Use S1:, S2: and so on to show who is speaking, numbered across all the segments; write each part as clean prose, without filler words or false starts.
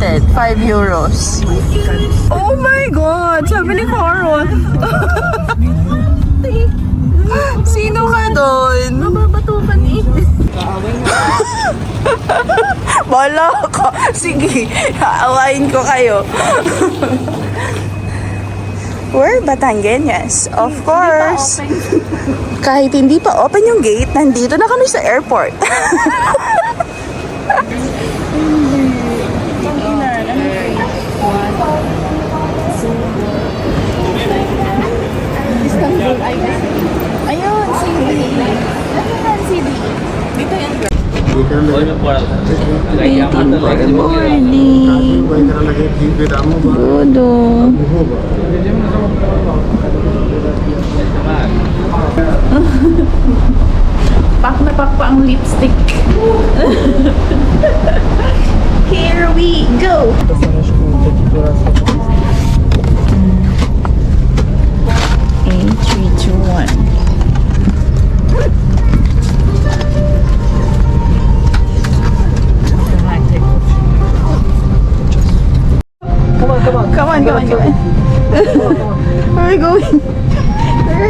S1: unlimited, 5 euros. Oh my God! Sabi ni Carol. Sino ka doon?
S2: Mababatukan eh.
S1: Bala ka. Sige, aawain ko kayo. We're Batangueñas, of course. Kahit hindi pa open yung gate, nandito na kami sa airport.
S2: Istanbul ay ayun, CD. Ano yan, CD? Dito yan.
S1: Good morning. Good.
S2: Pak na pak pa ang lipstick. Here we go.
S1: 3, 2, 1. Come on. Where are we going?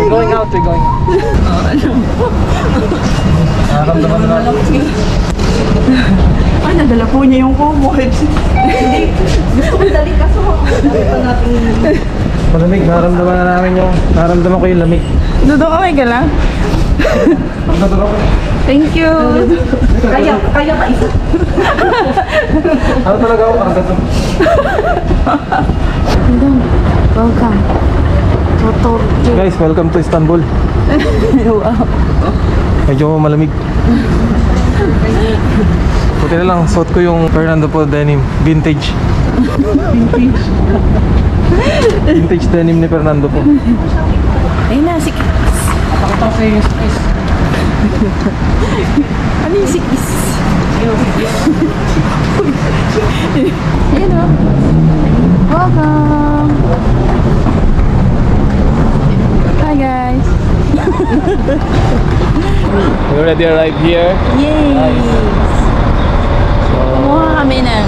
S3: Going out, we're going out. Nakakamdaman na lang.
S1: Ay, nadala po niya yung kumot.
S2: Gusto ko dali kaso pa natin.
S3: Malamig, naramdaman ko yung lamig.
S1: Dudong kamay ka lang? Thank you.
S2: Kaya pa isa.
S3: Ano talaga ako? Ang gato.
S1: Welcome.
S3: Guys, welcome to Istanbul.
S1: Wow.
S3: Medyo malamig. Buti na lang, suot ko yung Fernando Po denim. Vintage. Vintage denim ni Fernando Po.
S1: Ayun na, sikis.
S3: Pakita ko sa iyo yung space.
S1: Ano yung sikis? Ayun o. Welcome. Hi guys.
S3: We already arrived here.
S1: Yay!
S3: Nice. So,
S1: Kumuha kami ng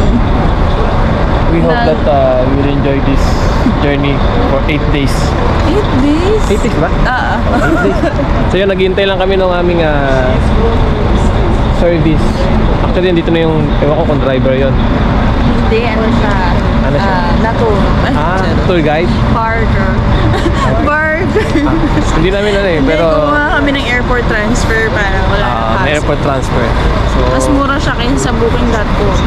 S3: we hope that you will enjoy this journey for 8 days.
S1: 8 days.
S3: 8 days ba? 8 days. So yun, naghihintay lang kami ng aming service. Actually, dito na yung, ewan ko kung driver yon.
S1: Hindi, ano siya?
S3: Ano siya? Tour guide?
S1: Barter. Barter.
S3: Hindi namin pero
S1: Kumuha kami ng airport transfer para wala nang hassle.
S3: airport transfer. So,
S1: Mas mura siya kaysa sa booking.com.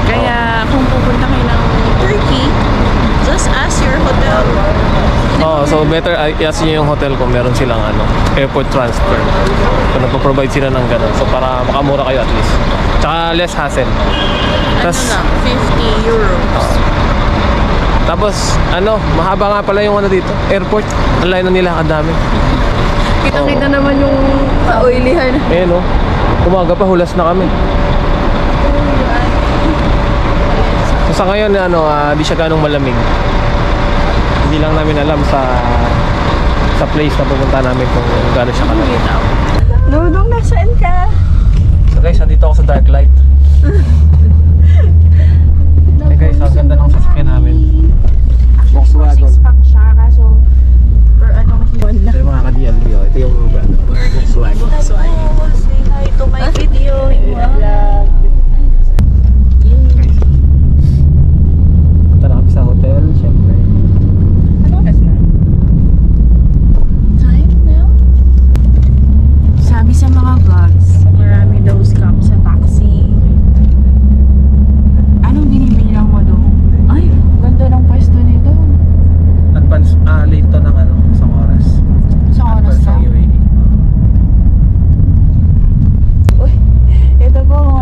S1: Kaya kung pupunta kayo ng Turkey, just ask your hotel.
S3: so better i-ask nyo yung hotel kung meron silang airport transfer. Kung nagpo-provide sila ng gano'n. So para makamura kayo at least. Tsaka less hassle.
S1: Ano lang, 50 euros.
S3: Tapos, mahaba nga pala yung dito, airport. Ang layo na nila, kadami.
S1: Kitang-kita naman yung ka-oilihan.
S3: Ayan umaga pa, hulas na kami. So sa ngayon, di siya ganong malamig. Hindi lang namin alam sa place na pupunta namin kung gano'n siya kalamig.
S1: Dudong, nasaan ka?
S3: So guys, nandito ako sa dark light. Hey guys, ang ganda ng sasakyan namin. Volkswagen.
S1: 6-pack siya, kaso per
S3: Ito yung mga ka-DLB, ito yung brand. Volkswagen.
S1: Say hi to my video.
S3: Guys, punta na kami sa hotel, syempre.
S1: Ano oras na? Time now? Sabi sa mga vlogs, marami daw scam sa taxi. Anong binibilang mo doon? Ay, ganda ng pwesto nito.
S3: Advance, late to ng isang oras.
S1: Sa oras
S3: Advance
S1: na.
S3: ng UAE.
S1: Uy, ito po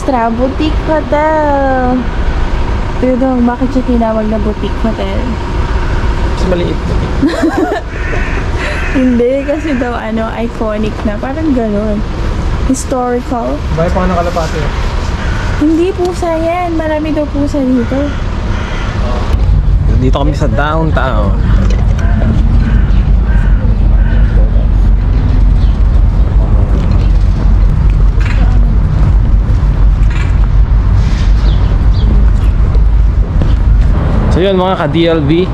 S1: extra, boutique hotel. Pero bakit siya tinawag na boutique hotel?
S3: Mas maliit.
S1: Hindi, kasi daw iconic na. Parang ganun. Historical.
S3: Bahay pa ng kalapate.
S1: Hindi pusa yan. Marami daw pusa dito.
S3: Dito kami sa downtown. So yun mga ka-DLB,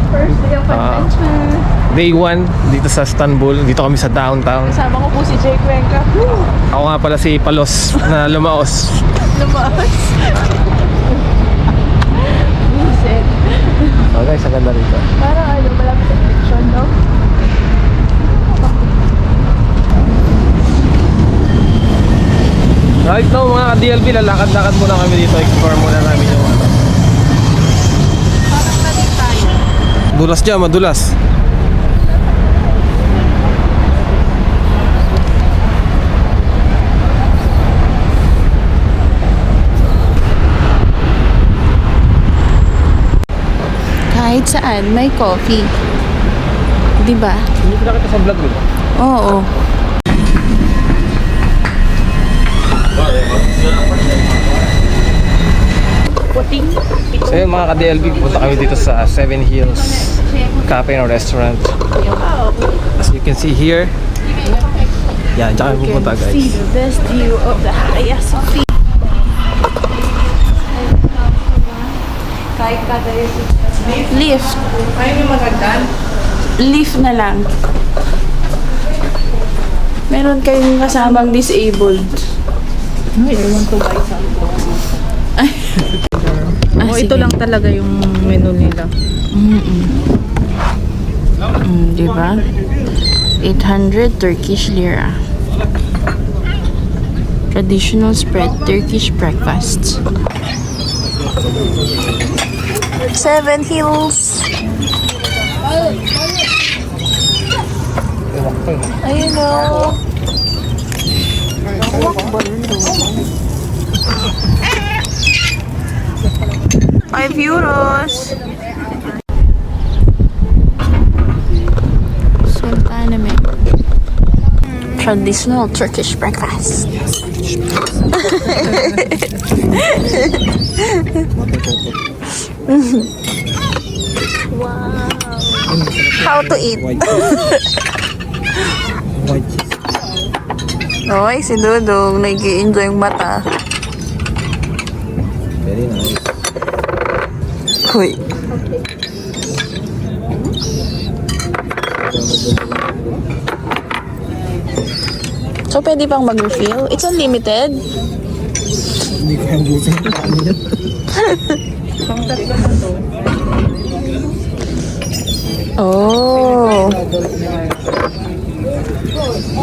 S1: First day of adventure.
S3: day 1 dito sa Istanbul. Dito kami sa downtown.
S1: Kasama ko po si Jay Cuenca.
S3: Ako nga pala si Palos na lumaos.
S1: Lumaas. Vincent.
S3: Oh guys, ang ganda rito.
S1: Parang malapit sa election, no?
S3: Right now mga ka-DLB, lalakad-lakad muna kami dito. Explore muna namin yung ano.
S1: Parang nali tayo.
S3: Dulas dyan, madulas.
S1: Kahit saan, may coffee. Diba?
S3: Hindi ko nakita sa vlog dito.
S1: Oo.
S3: So yun mga ka-DLB, pupunta kami dito sa Seven Hills Cafe and Restaurant. As you can see here, yan, dyan kami pupunta guys.
S1: See the best view of the Hagia Sophia. Lift. Lift na lang. Meron kayong kasamang disabled.
S2: I want to buy something.
S1: Ah,
S2: Ito lang talaga yung menu nila.
S1: Diba? 800 Turkish lira. Traditional spread Turkish breakfast. Seven Hills. Ayun o. €5. Sultanahmet. Traditional Turkish breakfast. Wow. How to eat? Oy, si Dudong nag-i-enjoy yung mata.
S3: Very nice.
S1: Hoy. So, pwede pang mag-refill? It's unlimited?
S3: Hindi ko yung busin ko paano yan.
S1: Oh.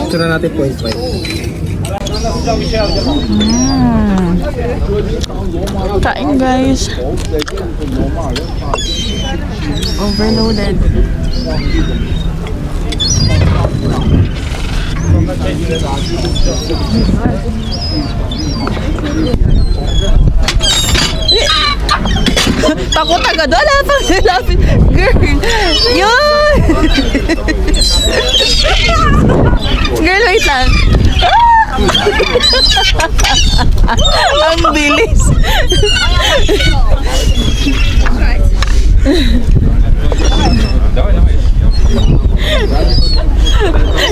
S3: Ito na natin 0.5.
S1: Kain guys. Overloaded. Takot agad. Wala pang lalapit. Girl. Yun. Girl, wait lang. Ang bilis.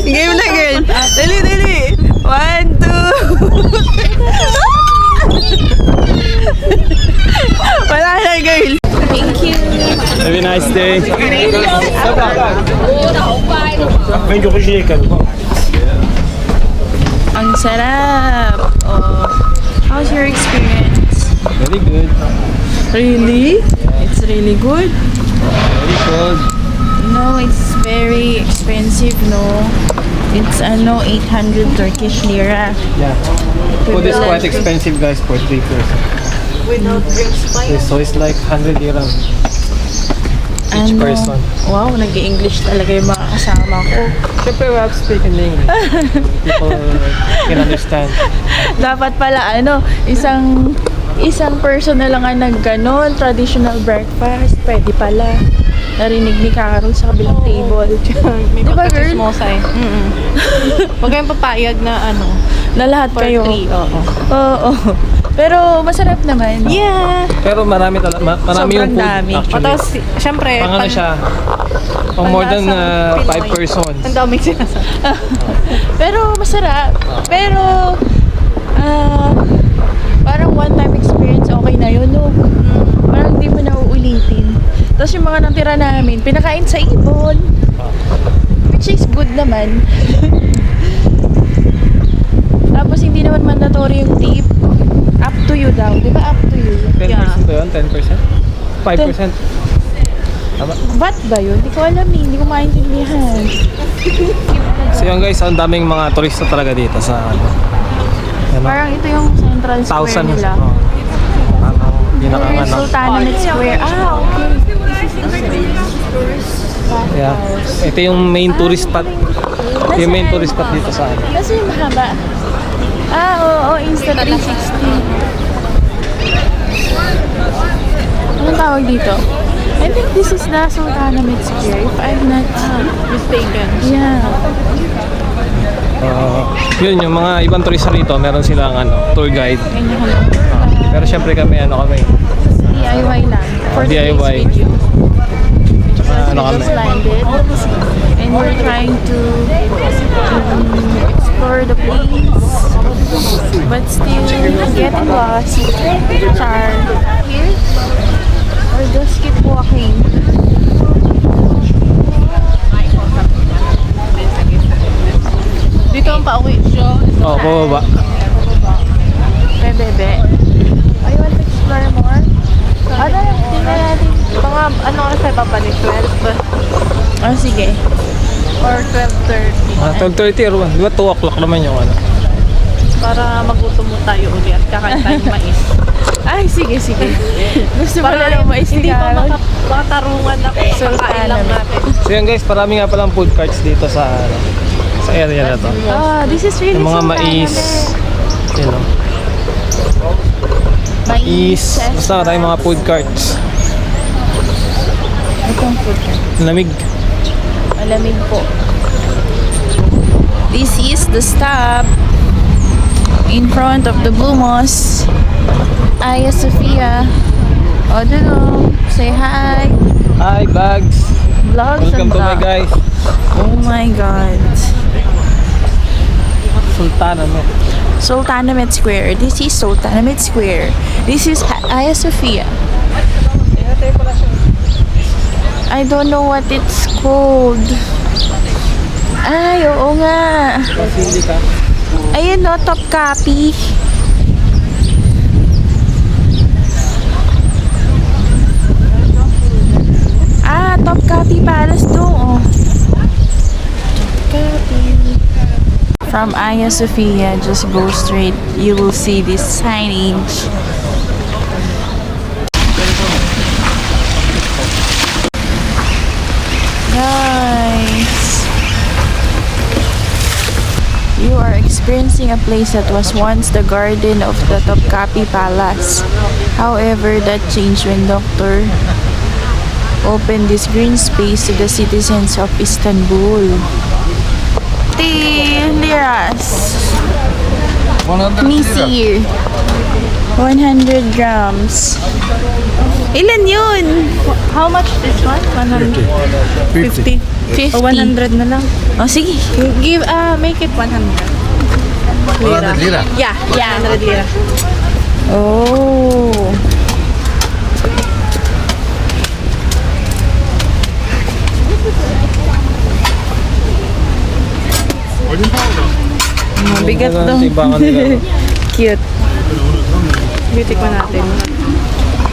S1: Game na, girl. Dali, dali. 1, 2. Wala na, girl. Thank you.
S3: Have a nice day.
S1: Ang sarap. Oh. How's your experience?
S3: Very good.
S1: Really? It's really good?
S3: Very cold.
S1: No, it's very expensive, no? It's 800 Turkish lira.
S3: Yeah. Food is quite expensive guys for 3 person.
S2: Without drinks pa
S3: Okay, so it's like 100 dirham. each person.
S1: Wow, nag-English talaga yung mga kasama ko.
S3: Siyempre, we have to speak in English. People can understand.
S1: Dapat pala, isang person na lang ang nagganon, traditional breakfast. Pwede pala. Narinig ni Carol sa kabilang table.
S2: May
S1: Diba, girl?
S2: pagkachismosa eh. Huwag kayong papayag na
S1: Na lahat
S2: for
S1: kayo.
S2: 3. Oo.
S1: Oo. Pero masarap naman.
S2: Yeah!
S3: Pero marami
S1: Sobrang
S3: yung food
S1: dami.
S3: actually.
S2: Tapos, syempre,
S3: Pang ano siya? Pang more than
S2: panlasang
S3: 5
S2: Pinoy.
S3: persons.
S2: Ang daming sinasabi.
S1: Pero masarap. Pero, parang one-time experience, okay na yun, no? Parang hindi mo na uulitin. Tapos yung mga natira namin, pinakain sa ibon. Which is good naman. Tapos hindi naman mandatory yung tip. Up to you daw. Di ba up to you?
S3: 10% ba yun? 10%? 5%? Tama.
S1: Ba't ba yun? Hindi ko alam eh. Hindi ko maintindihan.
S3: So yun guys, ang daming mga turista talaga dito sa ano.
S1: Parang ito yung Central Square
S3: 1,000.
S1: nila.
S3: Pinaka
S1: Sultanate Square. Ah, okay.
S3: Yeah. Ito yung main tourist spot. Ito yung main tourist spot dito sa ano.
S1: Kasi yung mahaba. Ah, oo, Insta360. Anong tawag dito? I think this is the Sultanate Square, if I'm not
S2: Mistaken.
S1: Yeah.
S3: Yun, yung mga ibang turista rito, meron silang tour guide. Pero syempre kami,
S1: DIY lang. For
S3: DIY.
S1: today's video.
S3: Tsaka
S1: We just landed. And we're trying to explore the place. But still getting lost. Char. Here? Or just keep walking?
S2: Dito ang pauwi.
S3: Oh, pababa.
S1: Bebe. I want to explore more. Ano lang, tingnan natin.
S2: Mga ano kasi papalit? 12
S1: Oh, sige.
S2: or 12:30.
S3: 12:30 or 1. Di ba 2 o'clock naman yung
S2: Para magutom mo tayo ulit at kakain tayong mais.
S1: Ay, sige. Gusto pala
S2: Para
S1: ng mais ni
S2: hindi pa
S1: Carol.
S2: makatarungan ako. Kakain lang natin.
S3: So yun guys, parami nga palang food carts dito sa area na to.
S1: Ah, this is really
S3: Yung mga
S1: Sultanate.
S3: mais, you know, mais, basta tayong mga food carts.
S1: Itong food cart.
S3: Lamig.
S1: Malamig po. This is the stop in front of the Blue Mosque. Aya Sofia. O, dun o. Say hi.
S3: Hi bags.
S1: Vlogs
S3: Welcome
S1: and
S3: to my
S1: vlogs.
S3: guys.
S1: Oh my God.
S3: Sultanate.
S1: Sultanate Square. This is Sultanate Square. This is Aya Sofia. I don't know what it's called. Ay, oo nga.
S3: Basilica.
S1: Ayun no, Topkapi. Ah, Topkapi Palace to. Oh. Topkapi. From Aya Sofia, just go straight. You will see this signage. Nice. You are experiencing a place that was once the garden of the Topkapi Palace. However, that changed when Dr. opened this green space to the citizens of Istanbul. Liras.
S4: 100
S1: Misir. 100 grams. Ilan yun?
S2: How much this one? 100. 50.
S1: 50.
S2: O 100 na lang.
S1: Oh, sige.
S2: Make it 100.
S4: 100 lira.
S2: Yeah, 100 lira.
S1: Oh. Mabigat
S3: Ano
S1: to.
S3: ang timbangan nila?
S1: Cute.
S2: Bitik pa natin.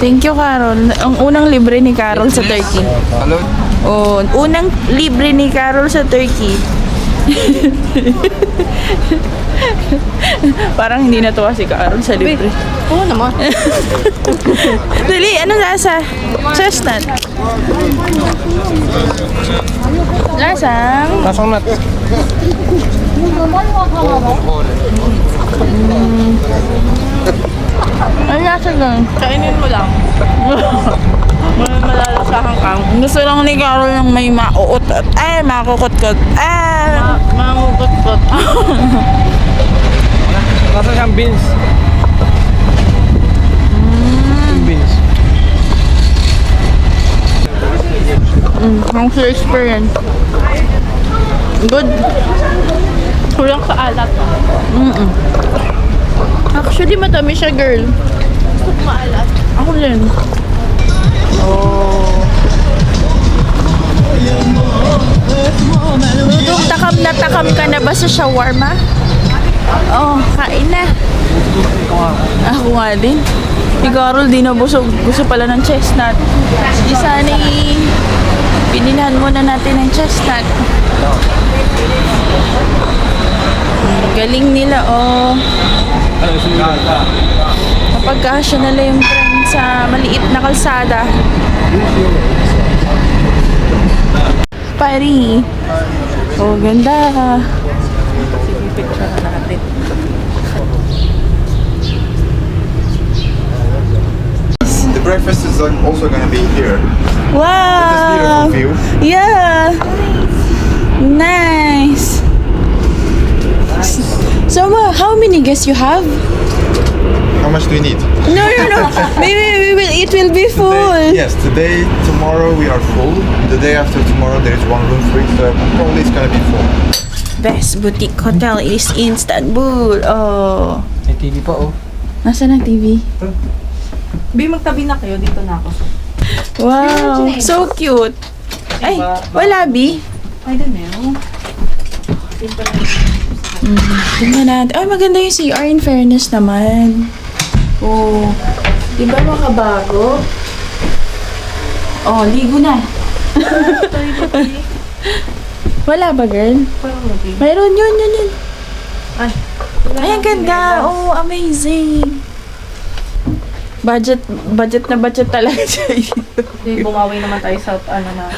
S1: Thank you, Carol. Ang unang libre ni Carol sa Turkey.
S4: Hello.
S1: Oh, unang libre ni Carol sa Turkey. Parang hindi natuwa si Carol sa libre.
S2: Oo naman.
S1: Dali, ano lasa? Chestnut. Lasang?
S3: Lasang nut.
S1: Ano lasa lang?
S2: Kainin mo lang. May malalasahan kang.
S1: Gusto lang ni Carol ng may mauutot. Ay, makukot-kot. Ah!
S2: Mangugot-got.
S3: Lasa siyang beans. Yung beans.
S1: Ang sa experience. Good.
S2: Kulang sa alat.
S1: Actually, matamis siya, girl.
S2: Gusto ko maalat.
S1: Ako din. Oh. Dudong, takam ka na ba sa shawarma? Oh, kain na. Ako nga din. Si Carol di na busog. Gusto pala ng chestnut. Di sana pininahan muna natin ng chestnut. Galing nila, oh. Napagkasya nila yung trend sa maliit na kalsada. Pari. Oh, ganda.
S2: Sige, picture na natin.
S5: The breakfast is also going to be here. This
S1: Wow.
S5: beautiful view.
S1: Yeah. Nice. So, how many guests you have?
S5: How much do we need?
S1: No. Maybe it will be full.
S5: Yes, today, tomorrow we are full. The day after tomorrow there is one room free, so probably it's going to be full.
S1: Best boutique hotel is Istanbul. Oh.
S3: May TV pa oh.
S1: Nasaan ang TV?
S2: Bi, magtabi na kayo. Dito na ako.
S1: Wow. So cute. Ay, wala, B.
S2: I don't know.
S1: Tingnan natin. Ay, maganda yung CR in fairness naman. Oh. Di ba makabago? Oh, ligo na. Wala ba, girl?
S2: Parang lagi.
S1: Mayroon yun.
S2: Ay.
S1: Ay, ang ganda. Oh, amazing. Budget na budget talaga siya.
S2: Hindi, bumawi naman tayo sa ano na.